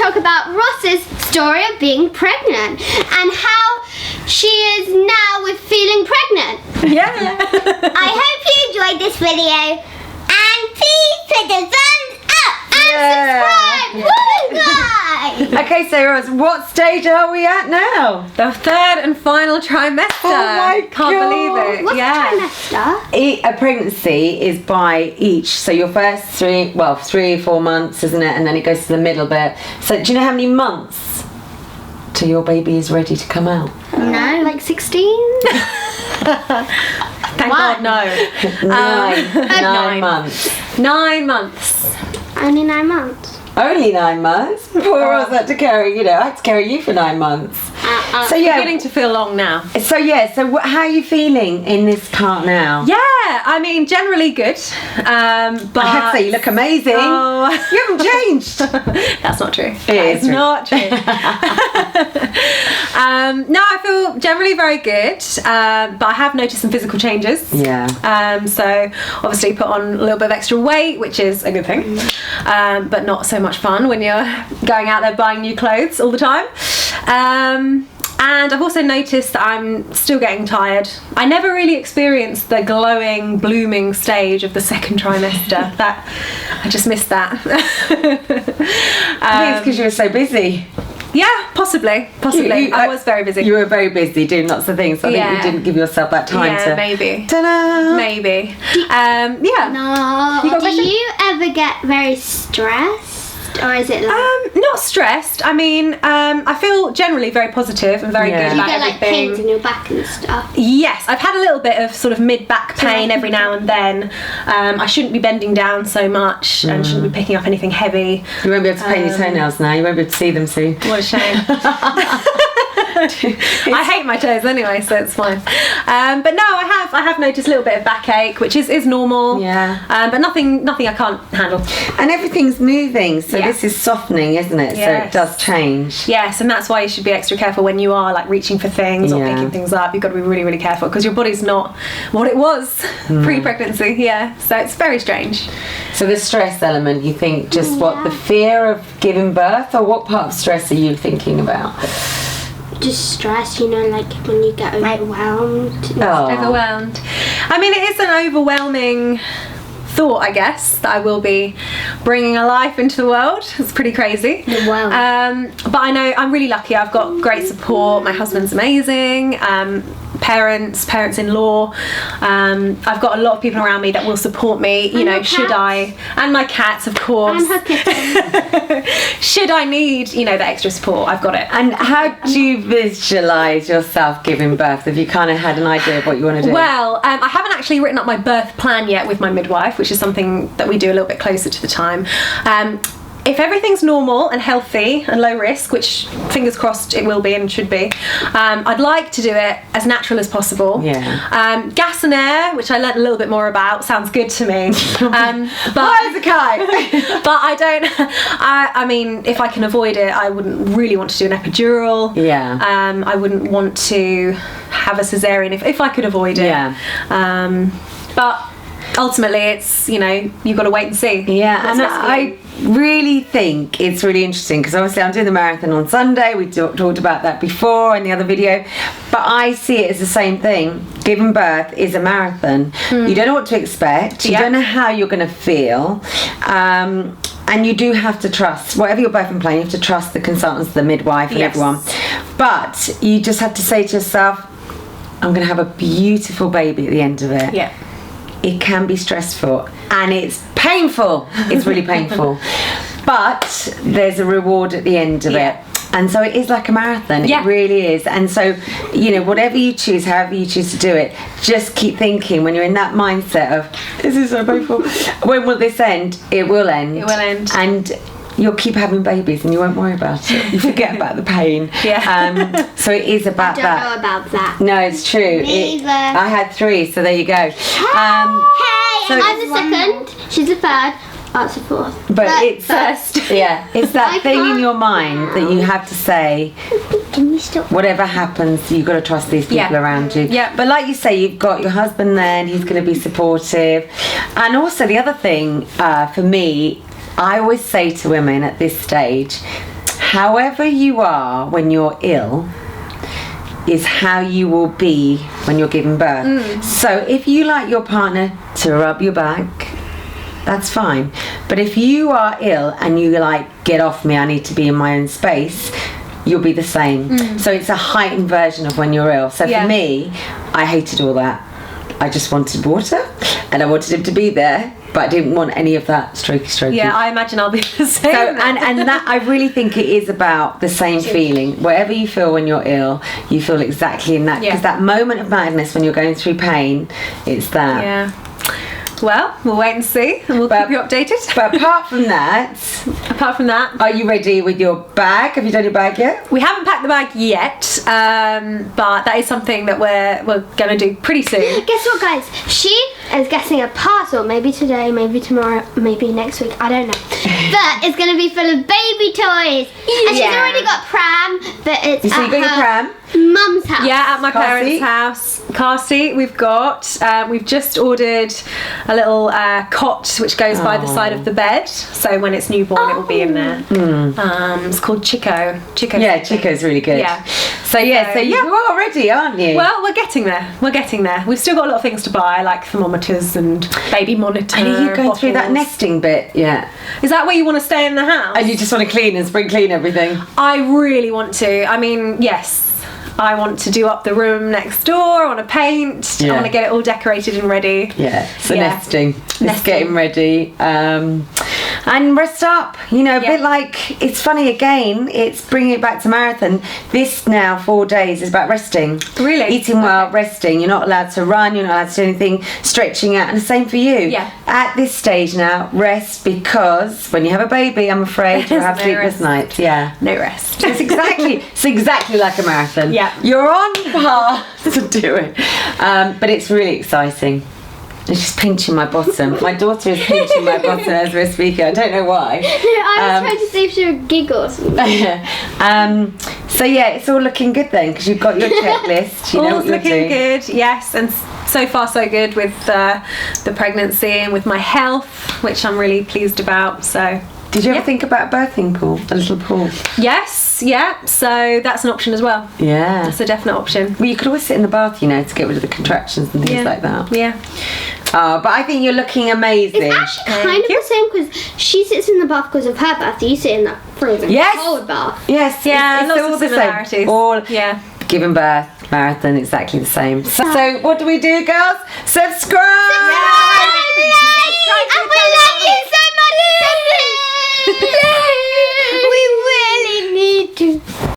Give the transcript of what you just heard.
talk about Ross's story of being pregnant and how she is now with feeling pregnant. Yeah. I hope you enjoyed this video and please put the thumbs up and subscribe. Woo, guys! Okay, so Roz, what stage are we at now? The third and final trimester. Oh my Can't God. believe it. What's yeah. a trimester? A pregnancy is by each. So your first 3 or 4 months, isn't it? And then it goes to the middle bit. So do you know how many months till your baby is ready to come out? No, like 16? Thank God, no. 9 months. 9 months. Only 9 months. Only 9 months. Poor Roz had to carry, I had to carry you for 9 months. So Beginning to feel long now. So how are you feeling in this part now? Yeah, I mean, generally good. But I have to say, you look amazing. Oh. You haven't changed. That's not true. It is true. Not true. No, I feel generally very good, but I have noticed some physical changes. Yeah. So obviously put on a little bit of extra weight, which is a good thing, but not so much fun when you're going out there buying new clothes all the time. And I've also noticed that I'm still getting tired. I never really experienced the glowing, blooming stage of the second trimester. I just missed that. I think it's because you were so busy. Yeah, possibly. I was very busy. You were very busy doing lots of things. So I think you didn't give yourself that time to... maybe. Ta-da! Maybe. Yeah. No. You got a Do question? you ever get very stressed? Or is it like... Not stressed. I mean, I feel generally very positive and very good you about get like everything. pains in your back and stuff? Yes, I've had a little bit of sort of mid-back pain every now and then. I shouldn't be bending down so much and shouldn't be picking up anything heavy. You won't be able to paint your toenails now. You won't be able to see them soon. What a shame. I hate my toes anyway, so it's fine. But no, I have noticed a little bit of backache, which is normal. Yeah. But nothing I can't handle. And everything's moving, so this is softening, isn't it? Yes. So it does change. Yes, and that's why you should be extra careful when you are like reaching for things or picking things up. You've got to be really, really careful because your body's not what it was pre-pregnancy. Yeah, so it's very strange. So the stress element, you think just what, the fear of giving birth, or what part of stress are you thinking about? Just stress, like when you get overwhelmed. Overwhelmed. I mean, it is an overwhelming thought, I guess, that I will be bringing a life into the world. It's pretty crazy. Wow. But I know I'm really lucky. I've got great support. My husband's amazing. Parents-in-law. I've got a lot of people around me that will support me. And my cats, of course. And her kitten. Should I need, the extra support, I've got it. And how do you visualise yourself giving birth? Have you kind of had an idea of what you want to do? Well, I haven't actually written up my birth plan yet with my midwife, which is something that we do a little bit closer to the time. If everything's normal and healthy and low risk, which fingers crossed it will be and should be, I'd like to do it as natural as possible. Yeah. Gas and air, which I learnt a little bit more about, sounds good to me. But Why is a kite? but I don't. I mean, if I can avoid it, I wouldn't really want to do an epidural. Yeah. I wouldn't want to have a cesarean if I could avoid it. Yeah. But ultimately, it's you've got to wait and see. Yeah, and I really think it's really interesting because obviously I'm doing the marathon on Sunday. We talked about that before in the other video, but I see it as the same thing. Giving birth is a marathon. You don't know what to expect. You don't know how you're going to feel. And you do have to trust, whatever your birthing plan, you have to trust the consultants, the midwife and everyone. But you just have to say to yourself, I'm going to have a beautiful baby at the end of it. Yeah. It can be stressful and it's painful. It's really painful. But there's a reward at the end of it. And so it is like a marathon. It really is. And so, whatever you choose, however you choose to do it, just keep thinking when you're in that mindset of, this is so painful. When will this end? It will end. It will end. And you'll keep having babies and you won't worry about it. You forget about the pain. So it is about that. I don't know about that. No, it's true. Me either. I had 3, so there you go. Hey, so I'm the second. She's the third. Oh, it's the fourth. But it's first. it's that thing in your mind that you have to say, Can you stop? whatever happens, you've got to trust these people around you. Yeah. But like you say, you've got your husband there and he's going to be supportive. And also the other thing for me, I always say to women at this stage, however you are when you're ill is how you will be when you're giving birth. So if you like your partner to rub your back, that's fine. But if you are ill and you like, get off me, I need to be in my own space, you'll be the same. So it's a heightened version of when you're ill. So for me, I hated all that. I just wanted water and I wanted him to be there, but I didn't want any of that strokey. Yeah, I imagine I'll be the same. So, and that, I really think it is about the same feeling. Whatever you feel when you're ill, you feel exactly in that. Because that moment of madness when you're going through pain, it's that. Yeah. Well, we'll wait and see, and we'll keep you updated. But apart from that, are you ready with your bag? Have you done your bag yet? We haven't packed the bag yet, but that is something that we're going to do pretty soon. Guess what, guys? She is getting a parcel, maybe today, maybe tomorrow, maybe next week, I don't know. But it's going to be full of baby toys. And she's already got pram, but it's So you got your pram? Mum's house. Yeah, at my Car parents' seat? house. Car seat we've got. We've just ordered a little cot which goes by the side of the bed. So when it's newborn, it will be in there. It's called Chico. Yeah, Chico's really good. Yeah. So you are ready, aren't you? Well, we're getting there. We've still got a lot of things to buy, like thermometers and baby monitor. and are you going through that bottles. nesting bit? Yeah. Is that where you want to stay in the house? And you just want to clean and spring clean everything? I really want to. I mean, yes. I want to do up the room next door. I want to paint. I want to get it all decorated and ready. Yeah, so nesting. It's getting ready. And rest up. You know, a bit like, it's funny again, it's bringing it back to marathon. This now, 4 days, is about resting. Really? Eating well, resting. You're not allowed to run, you're not allowed to do anything, stretching out. And the same for you. Yeah. At this stage now, rest, because when you have a baby, I'm afraid you'll have No sleepless rest. nights. Yeah. No rest. It's exactly like a marathon. Yeah. You're on path to do it. But it's really exciting. It's just pinching my bottom. My daughter is pinching my bottom as we're speaking. I don't know why. No, I was trying to see if she would giggle or something. So yeah, it's all looking good then, because you've got your checklist. You know All's what you're looking doing. good, yes, and so far so good with the pregnancy and with my health, which I'm really pleased about. So Did you ever think about a birthing pool? A little pool? yes, yeah, so that's an option as well. Yeah. That's a definite option. Well, you could always sit in the bath, you know, to get rid of the contractions and things like that. Yeah. Oh, but I think you're looking amazing. It's actually kind of the same, because she sits in the bath because of her bath. You sit in that frozen cold bath. Yes. Yeah, it's lots all of the similarities. same. All giving birth, marathon, exactly the same. So what do we do, girls? Subscribe! And we love you so much!